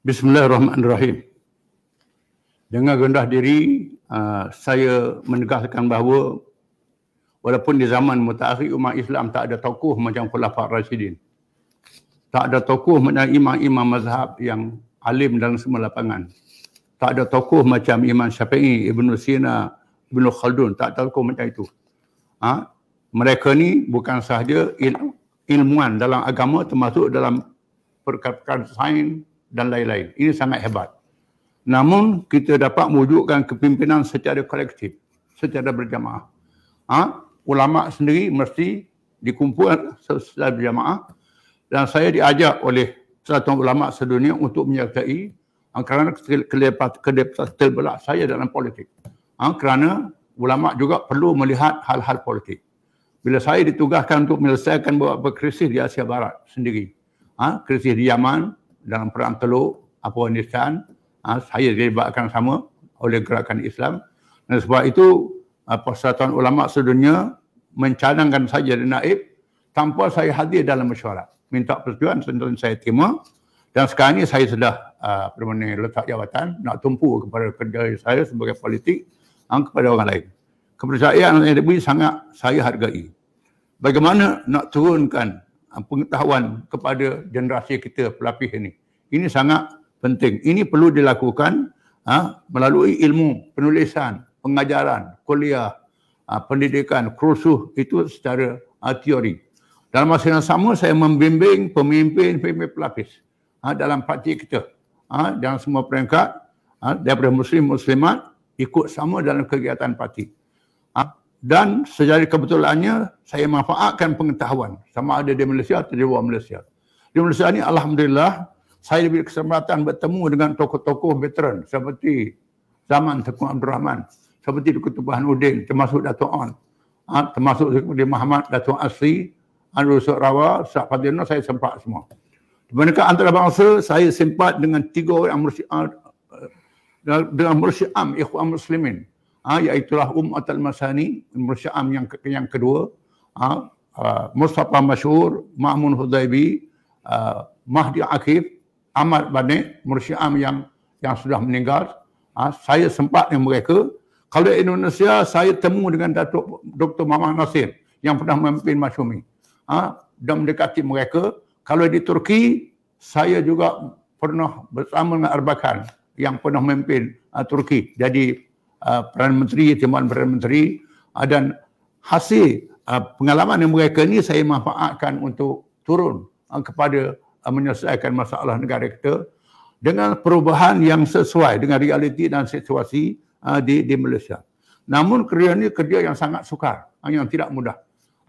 Bismillahirrahmanirrahim. Dengan rendah diri, saya menegaskan bahawa walaupun di zaman mutaakhir umat Islam tak ada tokoh macam Khulafa' Rasyidin, tak ada tokoh macam imam-imam mazhab yang alim dalam semua lapangan, tak ada tokoh macam Imam Syafi'i, Ibn Sina, Ibn Khaldun, tak ada tokoh macam itu. Mereka ni bukan sahaja ilmuwan dalam agama, termasuk dalam perkara sains dan lain-lain. Ini sangat hebat. Namun kita dapat mewujudkan kepimpinan secara kolektif, secara berjamaah. Ulama sendiri mesti dikumpulkan secara berjamaah, dan saya diajak oleh satu ulama sedunia untuk menyertai kerana keterbelah saya dalam politik. Kerana ulama juga perlu melihat hal-hal politik. Bila saya ditugaskan untuk menyelesaikan beberapa krisis di Asia Barat sendiri, krisis di Yaman, dalam Perang Teluk, Afghanistan, saya dilibatkan sama oleh gerakan Islam. Dan sebab itu Persatuan Ulama Sedunia mencadangkan saya jadi naib tanpa saya hadir dalam mesyuarat. Minta persetujuan, dan saya terima. Dan sekarang ini saya sudah letak jawatan, nak tumpu kepada kerja saya sebagai politik kepada orang lain. Kepercayaan yang diberi sangat saya hargai. Bagaimana nak turunkan pengetahuan kepada generasi kita pelapis ini. Ini sangat penting. Ini perlu dilakukan melalui ilmu, penulisan, pengajaran, kuliah, pendidikan, kursus itu secara teori. Dalam masa yang sama saya membimbing pemimpin pelapis dalam parti kita. Dalam semua peringkat, daripada muslim-muslimat ikut sama dalam kegiatan parti. Dan sejari kebetulannya saya manfaatkan pengetahuan sama ada di Malaysia atau di luar Malaysia. Di Malaysia ini alhamdulillah saya diberi kesempatan bertemu dengan tokoh-tokoh veteran seperti zaman Tengku Abdul Rahman, seperti Datuk Burhanuddin, termasuk Datuk On, termasuk seperti Muhammad Datuk Asri, Rusuk Rawa, Ustaz Fadilno, saya sempat semua. Di manakah antarabangsa saya sempat dengan tiga orang dengan mursyid am Ikhwan Muslimin, iaitulah Al-Masani, mursyid am yang kedua, Mustafa Masyhur, Ma'mun Hudaibi, Mahdi Akif, Ahmad Banik, mursyid am yang sudah meninggal. Saya sempat dengan mereka. Kalau di Indonesia, saya temu dengan Datuk Dr. Muhammad Nasir yang pernah memimpin Masyumi, dan mendekati mereka. Kalau di Turki, saya juga pernah bersama dengan Erbakan yang pernah memimpin Turki jadi Perdana Menteri, Timbalan Perdana Menteri, dan hasil pengalaman yang mereka ni saya manfaatkan untuk turun kepada menyelesaikan masalah negara kita dengan perubahan yang sesuai dengan realiti dan situasi di Malaysia. Namun kerja ini kerja yang sangat sukar, yang tidak mudah.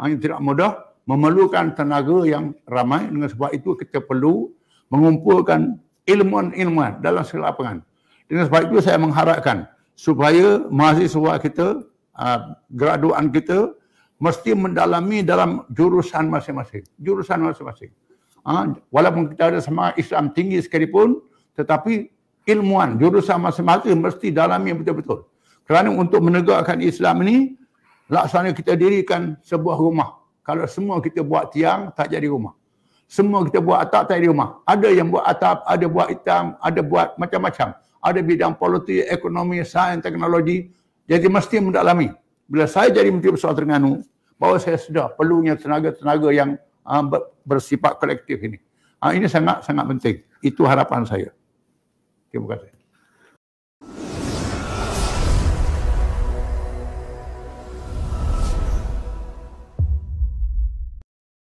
Yang tidak mudah, memerlukan tenaga yang ramai. Dengan sebab itu kita perlu mengumpulkan ilmuwan-ilmuwan dalam segala lapangan. Dengan sebab itu saya mengharapkan supaya mahasiswa kita, graduan kita mesti mendalami dalam jurusan masing-masing. Walaupun kita ada semangat Islam tinggi sekalipun, tetapi ilmuwan jurusan masing-masing mesti dalami betul-betul. Kerana untuk menegakkan Islam ini, laksana kita dirikan sebuah rumah. Kalau semua kita buat tiang, tak jadi rumah. Semua kita buat atap, tak jadi rumah. Ada yang buat atap, ada buat hitam, ada buat macam-macam. Ada bidang politik, ekonomi, sains, teknologi. Jadi mesti mendalami. Bila saya jadi Menteri Besar Terengganu, bahawa saya sudah perlunya tenaga-tenaga yang bersifat kolektif ini. Ini sangat-sangat penting. Itu harapan saya. Terima kasih.